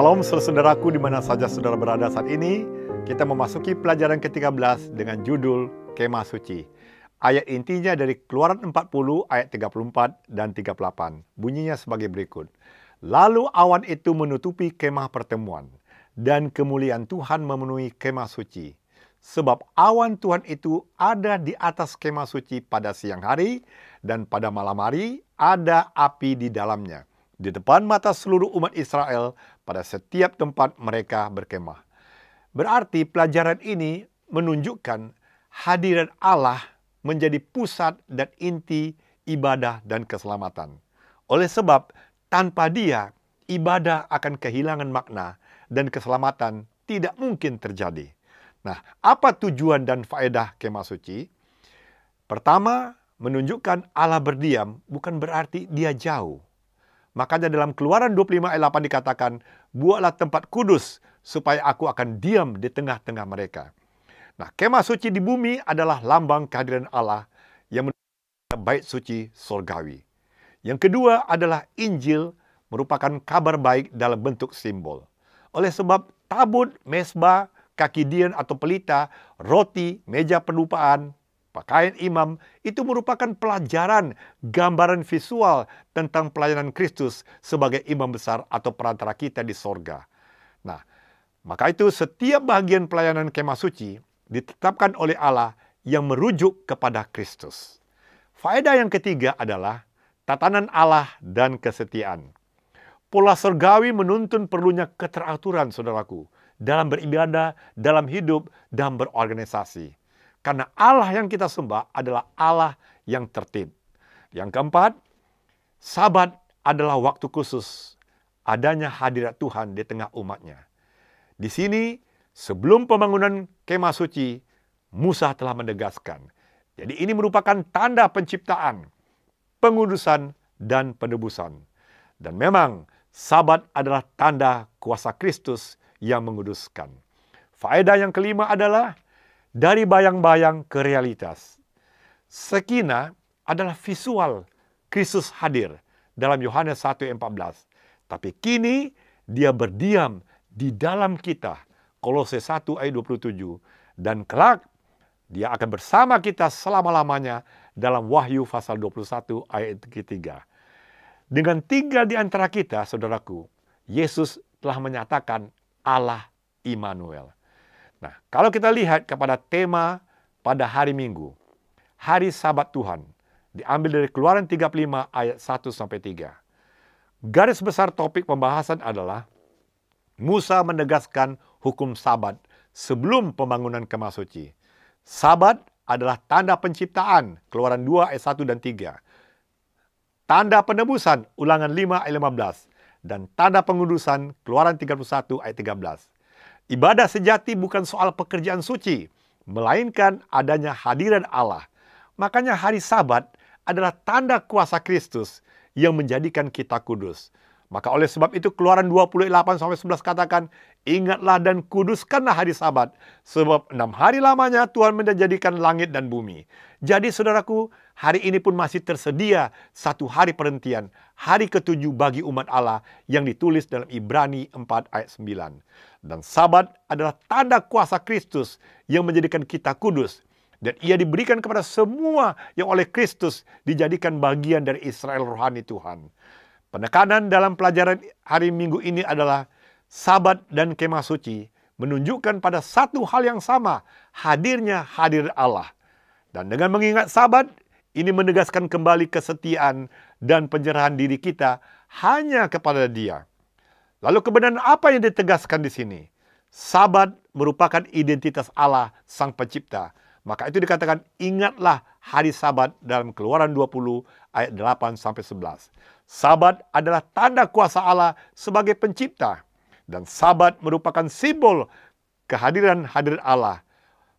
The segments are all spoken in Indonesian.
Shalom saudaraku di mana saja saudara berada saat ini. Kita memasuki pelajaran ke-13 dengan judul Kemah Suci. Ayat intinya dari Keluaran 40 ayat 34 dan 38. Bunyinya sebagai berikut. Lalu awan itu menutupi kemah pertemuan, dan kemuliaan Tuhan memenuhi kemah suci. Sebab awan Tuhan itu ada di atas kemah suci pada siang hari, dan pada malam hari ada api di dalamnya, di depan mata seluruh umat Israel pada setiap tempat mereka berkemah. Berarti pelajaran ini menunjukkan hadirat Allah menjadi pusat dan inti ibadah dan keselamatan. Oleh sebab tanpa Dia, ibadah akan kehilangan makna dan keselamatan tidak mungkin terjadi. Nah, apa tujuan dan faedah kemah suci? Pertama, menunjukkan Allah berdiam bukan berarti Dia jauh. Makanya dalam Keluaran 25 ayat 8 dikatakan, buatlah tempat kudus supaya aku akan diam di tengah-tengah mereka. Nah, kemah suci di bumi adalah lambang kehadiran Allah yang menuju bait suci surgawi. Yang kedua adalah Injil merupakan kabar baik dalam bentuk simbol. Oleh sebab tabut, mesbah, kaki dian atau pelita, roti, meja pendupaan, pakaian imam, itu merupakan pelajaran, gambaran visual tentang pelayanan Kristus sebagai imam besar atau perantara kita di sorga. Nah, maka itu setiap bagian pelayanan kemah suci ditetapkan oleh Allah yang merujuk kepada Kristus. Faedah yang ketiga adalah tatanan Allah dan kesetiaan. Pola surgawi menuntun perlunya keteraturan, saudaraku, dalam beribadah, dalam hidup, dan berorganisasi. Karena Allah yang kita sembah adalah Allah yang tertib. Yang keempat, Sabat adalah waktu khusus adanya hadirat Tuhan di tengah umatnya. Di sini, sebelum pembangunan kemah suci, Musa telah menegaskan. Jadi ini merupakan tanda penciptaan, pengudusan, dan penebusan. Dan memang, Sabat adalah tanda kuasa Kristus yang menguduskan. Faedah yang kelima adalah dari bayang-bayang ke realitas. Sekina adalah visual Kristus hadir dalam Yohanes 1:14. Tapi kini Dia berdiam di dalam kita, Kolose 1 ayat 27. Dan kelak Dia akan bersama kita selama-lamanya dalam Wahyu pasal 21 ayat ketiga. Dengan tinggal di antara kita, saudaraku, Yesus telah menyatakan Allah Immanuel. Nah, kalau kita lihat kepada tema pada hari Minggu, hari Sabat Tuhan, diambil dari Keluaran 35 ayat 1-3. Garis besar topik pembahasan adalah Musa menegaskan hukum Sabat sebelum pembangunan kemah suci. Sabat adalah tanda penciptaan, Keluaran 2 ayat 1 dan 3. Tanda penebusan, Ulangan 5 ayat 15. Dan tanda pengudusan, Keluaran 31 ayat 13. Ibadah sejati bukan soal pekerjaan suci, melainkan adanya hadirat Allah. Makanya hari Sabat adalah tanda kuasa Kristus yang menjadikan kita kudus. Maka oleh sebab itu Keluaran 28-11 katakan, ingatlah dan kuduskanlah hari Sabat, sebab 6 hari lamanya Tuhan menjadikan langit dan bumi. Jadi saudaraku, hari ini pun masih tersedia satu hari perhentian, hari ke-7 bagi umat Allah yang ditulis dalam Ibrani 4 ayat 9. Dan Sabat adalah tanda kuasa Kristus yang menjadikan kita kudus. Dan ia diberikan kepada semua yang oleh Kristus dijadikan bagian dari Israel rohani Tuhan. Penekanan dalam pelajaran hari Minggu ini adalah Sabat dan kemah suci menunjukkan pada satu hal yang sama, hadirnya hadir Allah. Dan dengan mengingat Sabat, ini menegaskan kembali kesetiaan dan penyerahan diri kita hanya kepada Dia. Lalu kebenaran apa yang ditegaskan di sini? Sabat merupakan identitas Allah Sang Pencipta. Maka itu dikatakan, ingatlah hari Sabat dalam Keluaran 20 ayat 8-11. Sabat adalah tanda kuasa Allah sebagai pencipta. Dan Sabat merupakan simbol kehadiran Allah.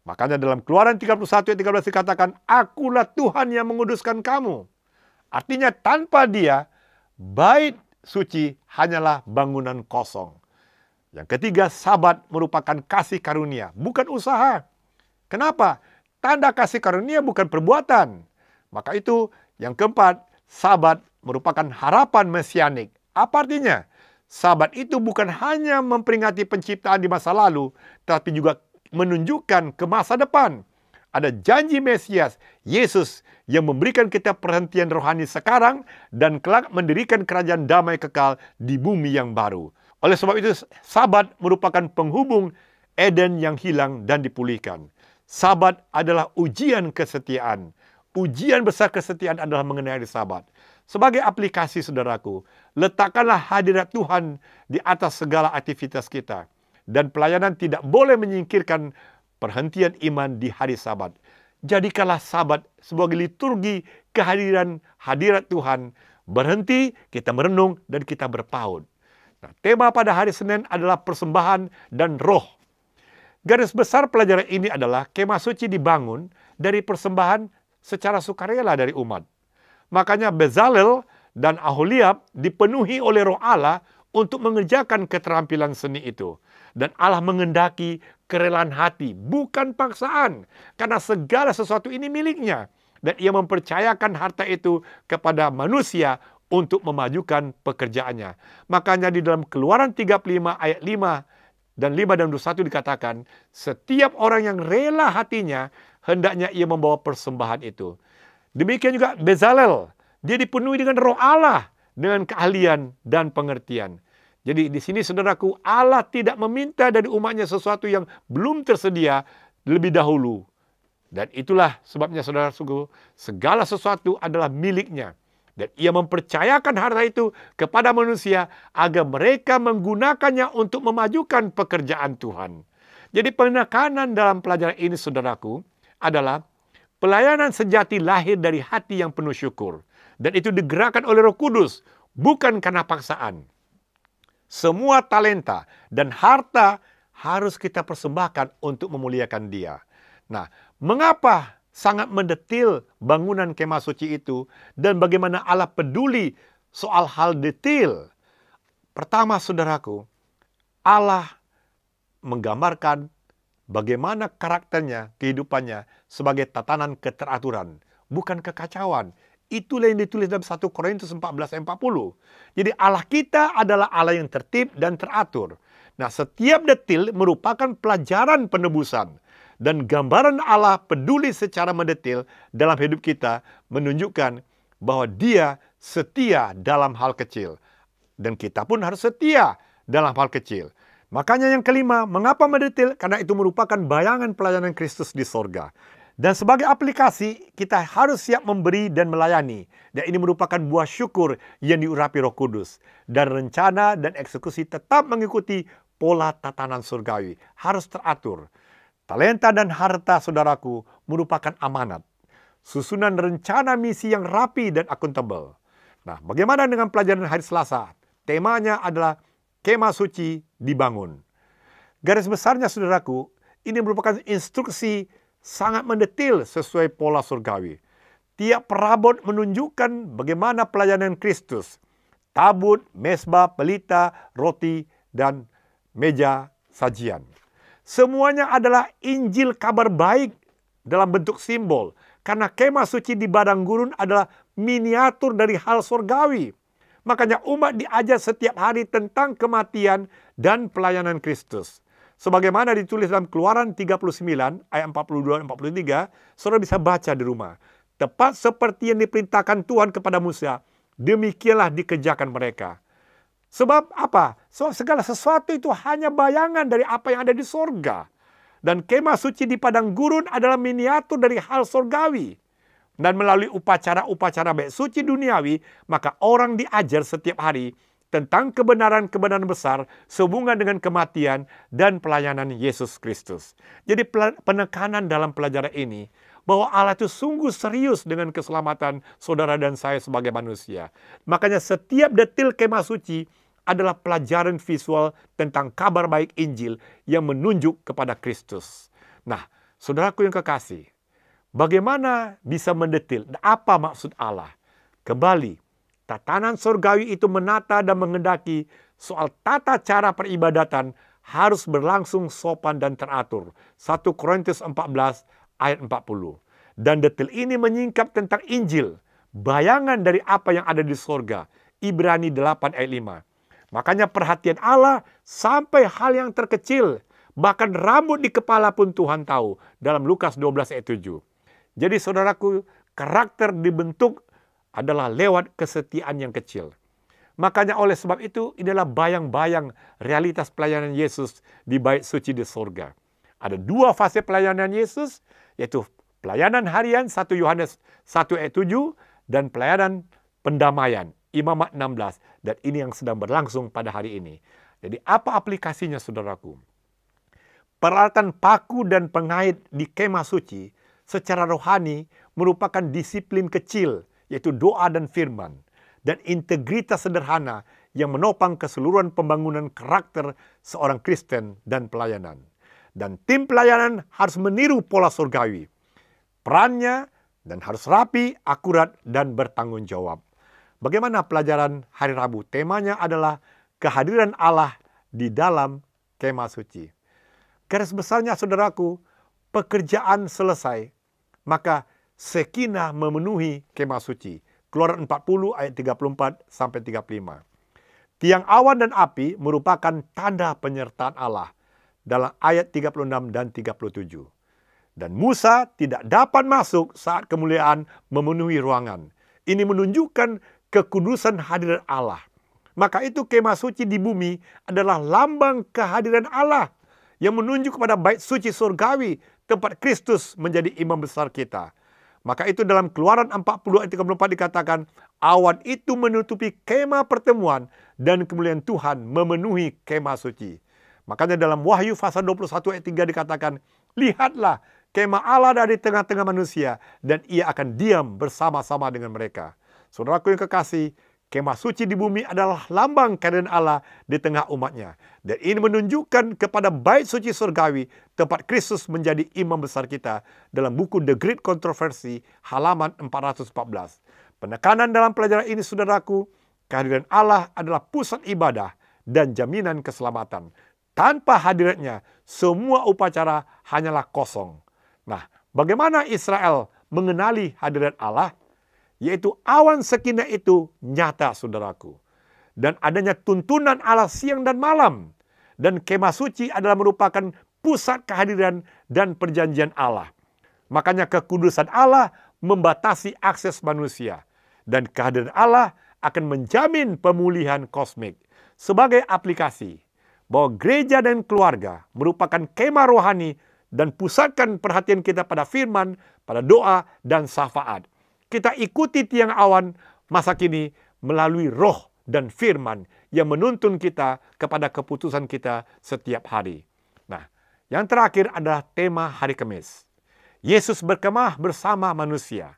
Makanya dalam Keluaran 31 ayat 13 dikatakan, akulah Tuhan yang menguduskan kamu. Artinya tanpa Dia, bait suci hanyalah bangunan kosong. Yang ketiga, Sabat merupakan kasih karunia, bukan usaha. Kenapa? Tanda kasih karunia bukan perbuatan. Maka itu yang keempat, Sabat merupakan harapan mesianik. Apa artinya? Sabat itu bukan hanya memperingati penciptaan di masa lalu, tapi juga menunjukkan ke masa depan. Ada janji Mesias, Yesus, yang memberikan kita perhentian rohani sekarang dan kelak mendirikan kerajaan damai kekal di bumi yang baru. Oleh sebab itu, Sabat merupakan penghubung Eden yang hilang dan dipulihkan. Sabat adalah ujian kesetiaan. Ujian besar kesetiaan adalah mengenai hari Sabat. Sebagai aplikasi, saudaraku, letakkanlah hadirat Tuhan di atas segala aktivitas kita. Dan pelayanan tidak boleh menyingkirkan perhentian iman di hari Sabat. Jadikanlah Sabat sebagai liturgi kehadiran hadirat Tuhan. Berhenti, kita merenung, dan kita berpaut. Nah, tema pada hari Senin adalah persembahan dan roh. Garis besar pelajaran ini adalah kemah suci dibangun dari persembahan secara sukarela dari umat. Makanya Bezalel dan Aholiab dipenuhi oleh Roh Allah untuk mengerjakan keterampilan seni itu. Dan Allah mengendaki kerelaan hati, bukan paksaan. Karena segala sesuatu ini miliknya. Dan ia mempercayakan harta itu kepada manusia untuk memajukan pekerjaannya. Makanya di dalam Keluaran 35 ayat 5 dan 5 dan 21 dikatakan, setiap orang yang rela hatinya, hendaknya ia membawa persembahan itu. Demikian juga Bezalel, dia dipenuhi dengan Roh Allah, dengan keahlian dan pengertian. Jadi di sini saudaraku, Allah tidak meminta dari umatnya sesuatu yang belum tersedia lebih dahulu. Dan itulah sebabnya saudaraku, segala sesuatu adalah miliknya. Dan ia mempercayakan harta itu kepada manusia agar mereka menggunakannya untuk memajukan pekerjaan Tuhan. Jadi penekanan dalam pelajaran ini saudaraku adalah pelayanan sejati lahir dari hati yang penuh syukur. Dan itu digerakkan oleh Roh Kudus, bukan karena paksaan. Semua talenta dan harta harus kita persembahkan untuk memuliakan Dia. Nah, mengapa sangat mendetil bangunan kemah suci itu dan bagaimana Allah peduli soal hal detail? Pertama, saudaraku, Allah menggambarkan bagaimana karakternya, kehidupannya sebagai tatanan keteraturan, bukan kekacauan. Itulah yang ditulis dalam 1 Korintus 14 ayat 40. Jadi Allah kita adalah Allah yang tertib dan teratur. Nah, setiap detil merupakan pelajaran penebusan. Dan gambaran Allah peduli secara mendetil dalam hidup kita menunjukkan bahwa Dia setia dalam hal kecil. Dan kita pun harus setia dalam hal kecil. Makanya yang kelima, mengapa mendetil? Karena itu merupakan bayangan pelayanan Kristus di sorga. Dan sebagai aplikasi, kita harus siap memberi dan melayani. Dan ini merupakan buah syukur yang diurapi Roh Kudus. Dan rencana dan eksekusi tetap mengikuti pola tatanan surgawi. Harus teratur. Talenta dan harta saudaraku merupakan amanat. Susunan rencana misi yang rapi dan akuntabel. Nah, bagaimana dengan pelajaran hari Selasa? Temanya adalah kemah suci dibangun. Garis besarnya saudaraku, ini merupakan instruksi sangat mendetil sesuai pola surgawi. Tiap perabot menunjukkan bagaimana pelayanan Kristus. Tabut, mesbah, pelita, roti, dan meja sajian. Semuanya adalah Injil kabar baik dalam bentuk simbol. Karena kemah suci di padang gurun adalah miniatur dari hal surgawi. Makanya umat diajar setiap hari tentang kematian dan pelayanan Kristus. Sebagaimana ditulis dalam Keluaran 39 ayat 42 dan 43, saudara bisa baca di rumah. Tepat seperti yang diperintahkan Tuhan kepada Musa, demikianlah dikerjakan mereka. Sebab apa? Sebab segala sesuatu itu hanya bayangan dari apa yang ada di sorga. Dan kemah suci di padang gurun adalah miniatur dari hal sorgawi. Dan melalui upacara-upacara baik suci duniawi, maka orang diajar setiap hari tentang kebenaran-kebenaran besar sehubungan dengan kematian dan pelayanan Yesus Kristus. Jadi penekanan dalam pelajaran ini, bahwa Allah itu sungguh serius dengan keselamatan saudara dan saya sebagai manusia. Makanya setiap detil kemah suci adalah pelajaran visual tentang kabar baik Injil yang menunjuk kepada Kristus. Nah, saudaraku yang kekasih, bagaimana bisa mendetil? Apa maksud Allah? Kembali, tatanan surgawi itu menata dan menghendaki soal tata cara peribadatan harus berlangsung sopan dan teratur. 1 Korintus 14 ayat 40. Dan detil ini menyingkap tentang Injil, bayangan dari apa yang ada di surga. Ibrani 8 ayat 5. Makanya perhatian Allah sampai hal yang terkecil, bahkan rambut di kepala pun Tuhan tahu. Dalam Lukas 12 ayat 7. Jadi saudaraku, karakter dibentuk adalah lewat kesetiaan yang kecil. Makanya oleh sebab itu, inilah bayang-bayang realitas pelayanan Yesus di bait suci di surga. Ada dua fase pelayanan Yesus, yaitu pelayanan harian 1 Yohanes 1 ayat 7 dan pelayanan pendamaian Imamat 16. Dan ini yang sedang berlangsung pada hari ini. Jadi apa aplikasinya saudaraku? Peralatan paku dan pengait di kemah suci secara rohani merupakan disiplin kecil, yaitu doa dan firman, dan integritas sederhana yang menopang keseluruhan pembangunan karakter seorang Kristen dan pelayanan. Dan tim pelayanan harus meniru pola surgawi. Perannya dan harus rapi, akurat, dan bertanggung jawab. Bagaimana pelajaran hari Rabu? Temanya adalah kehadiran Allah di dalam kemah suci. Garis besarnya saudaraku, pekerjaan selesai, maka Sekinah memenuhi kemah suci. Keluaran 40 ayat 34 sampai 35. Tiang awan dan api merupakan tanda penyertaan Allah dalam ayat 36 dan 37. Dan Musa tidak dapat masuk saat kemuliaan memenuhi ruangan. Ini menunjukkan kekudusan hadirat Allah. Maka itu kemah suci di bumi adalah lambang kehadiran Allah yang menunjuk kepada bait suci surgawi, tempat Kristus menjadi imam besar kita. Maka itu dalam Keluaran 40 ayat 34 dikatakan, awan itu menutupi kemah pertemuan dan kemuliaan Tuhan memenuhi kemah suci. Makanya dalam Wahyu pasal 21 ayat 3 dikatakan, lihatlah kemah Allah dari tengah-tengah manusia dan ia akan diam bersama-sama dengan mereka. Saudaraku yang kekasih, kemah suci di bumi adalah lambang kehadiran Allah di tengah umatnya. Dan ini menunjukkan kepada bait suci surgawi, tempat Kristus menjadi imam besar kita dalam buku The Great Controversy, halaman 414. Penekanan dalam pelajaran ini, saudaraku, kehadiran Allah adalah pusat ibadah dan jaminan keselamatan. Tanpa hadiratnya, semua upacara hanyalah kosong. Nah, bagaimana Israel mengenali hadirat Allah? Yaitu awan Sekinah itu nyata, saudaraku. Dan adanya tuntunan Allah siang dan malam. Dan kemah suci adalah merupakan pusat kehadiran dan perjanjian Allah. Makanya kekudusan Allah membatasi akses manusia. Dan kehadiran Allah akan menjamin pemulihan kosmik. Sebagai aplikasi, bahwa gereja dan keluarga merupakan kemah rohani dan pusatkan perhatian kita pada firman, pada doa, dan syafaat. Kita ikuti tiang awan masa kini melalui roh dan firman yang menuntun kita kepada keputusan kita setiap hari. Nah, yang terakhir adalah tema hari Kamis. Yesus berkemah bersama manusia.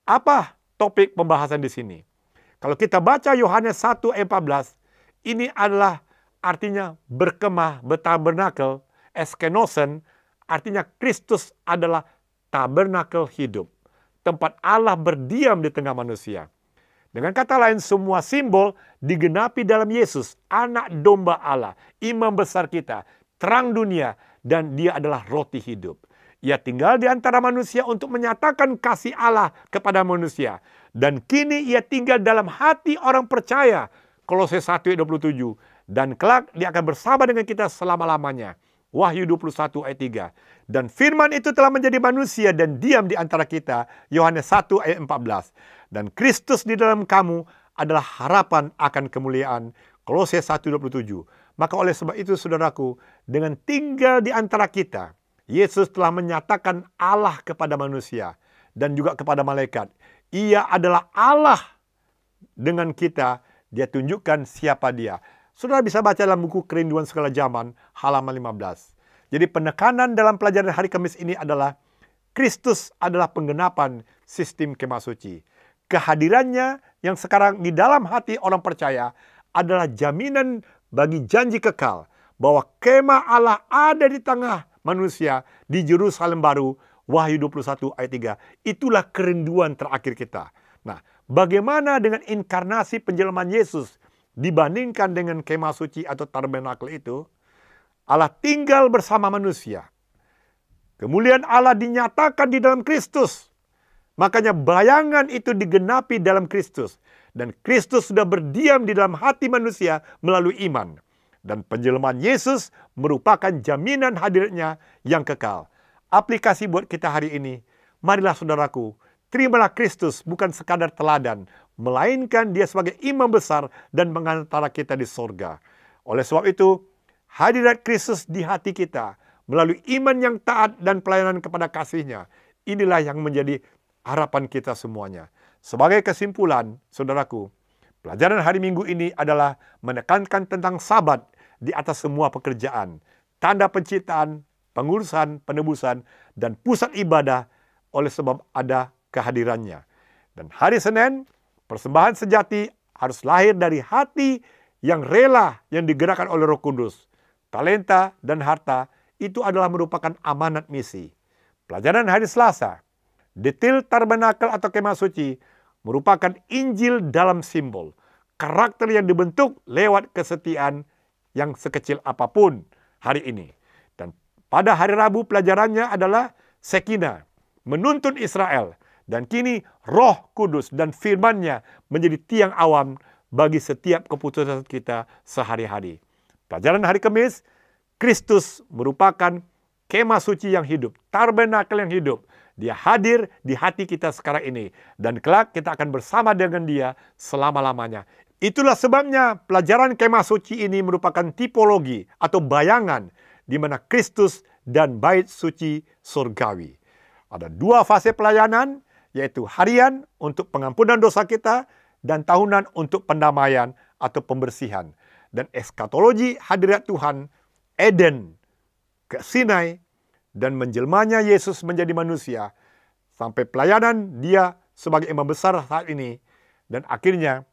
Apa topik pembahasan di sini? Kalau kita baca Yohanes 1 ayat 14, ini adalah artinya berkemah, bertabernakel, eskenosen, artinya Kristus adalah tabernakel hidup. Tempat Allah berdiam di tengah manusia. Dengan kata lain, semua simbol digenapi dalam Yesus, anak domba Allah, imam besar kita, terang dunia, dan dia adalah roti hidup. Ia tinggal di antara manusia untuk menyatakan kasih Allah kepada manusia. Dan kini ia tinggal dalam hati orang percaya. Kolose 1 ayat 27. Dan kelak dia akan bersama dengan kita selama-lamanya. Wahyu 21 ayat 3. Dan firman itu telah menjadi manusia dan diam di antara kita. Yohanes 1 ayat 14. Dan Kristus di dalam kamu adalah harapan akan kemuliaan. Kolose 1:27. Maka oleh sebab itu saudaraku, dengan tinggal di antara kita, Yesus telah menyatakan Allah kepada manusia dan juga kepada malaikat. Ia adalah Allah dengan kita. Dia tunjukkan siapa dia. Saudara bisa baca dalam buku Kerinduan Segala Zaman, halaman 15. Jadi penekanan dalam pelajaran hari Kamis ini adalah Kristus adalah penggenapan sistem kemah suci. Kehadirannya yang sekarang di dalam hati orang percaya adalah jaminan bagi janji kekal bahwa kemah Allah ada di tengah manusia di Yerusalem baru. Wahyu 21 ayat 3. Itulah kerinduan terakhir kita. Nah, bagaimana dengan inkarnasi penjelaman Yesus dibandingkan dengan kemah suci atau tabernakel itu? Allah tinggal bersama manusia. Kemuliaan Allah dinyatakan di dalam Kristus. Makanya bayangan itu digenapi dalam Kristus. Dan Kristus sudah berdiam di dalam hati manusia melalui iman. Dan penjelmaan Yesus merupakan jaminan hadirnya yang kekal. Aplikasi buat kita hari ini, marilah saudaraku, terimalah Kristus bukan sekadar teladan, melainkan Dia sebagai imam besar dan pengantara kita di sorga. Oleh sebab itu, hadirat Kristus di hati kita melalui iman yang taat dan pelayanan kepada kasih-Nya, inilah yang menjadi harapan kita semuanya. Sebagai kesimpulan, saudaraku, pelajaran hari Minggu ini adalah menekankan tentang Sabat di atas semua pekerjaan, tanda penciptaan, pengurusan, penebusan, dan pusat ibadah oleh sebab ada kehadirannya. Dan hari Senin, persembahan sejati harus lahir dari hati yang rela yang digerakkan oleh Roh Kudus. Talenta dan harta itu adalah merupakan amanat misi. Pelajaran hari Selasa, detail tabernakel atau kemah suci merupakan Injil dalam simbol. Karakter yang dibentuk lewat kesetiaan yang sekecil apapun hari ini. Dan pada hari Rabu pelajarannya adalah Shekinah, menuntun Israel. Dan kini Roh Kudus dan firman-Nya menjadi tiang awam bagi setiap keputusan kita sehari-hari. Pelajaran hari Kamis, Kristus merupakan kemah suci yang hidup, tabernakel yang hidup. Dia hadir di hati kita sekarang ini. Dan kelak kita akan bersama dengan Dia selama-lamanya. Itulah sebabnya pelajaran kemah suci ini merupakan tipologi atau bayangan di mana Kristus dan bait suci surgawi. Ada dua fase pelayanan, yaitu harian untuk pengampunan dosa kita dan tahunan untuk pendamaian atau pembersihan. Dan eskatologi hadirat Tuhan, Eden ke Sinai, dan menjelmanya Yesus menjadi manusia, sampai pelayanan Dia sebagai imam besar saat ini, dan akhirnya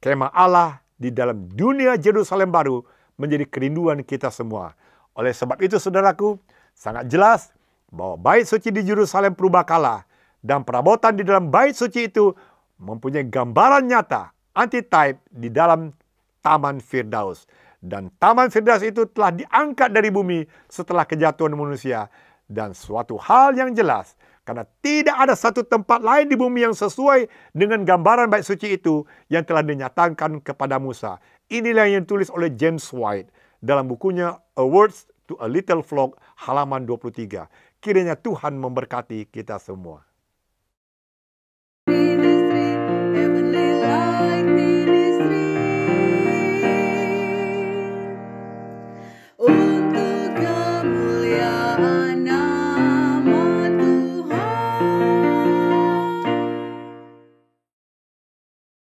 kemah Allah di dalam dunia Yerusalem baru menjadi kerinduan kita semua. Oleh sebab itu, saudaraku, sangat jelas bahwa bait suci di Yerusalem purbakala dan perabotan di dalam bait suci itu mempunyai gambaran nyata, antitype di dalam Taman Firdaus. Dan Taman Firdaus itu telah diangkat dari bumi setelah kejatuhan manusia. Dan suatu hal yang jelas, karena tidak ada satu tempat lain di bumi yang sesuai dengan gambaran bait suci itu yang telah dinyatakan kepada Musa. Inilah yang ditulis oleh James White dalam bukunya A Words to a Little Flock halaman 23. Kiranya Tuhan memberkati kita semua.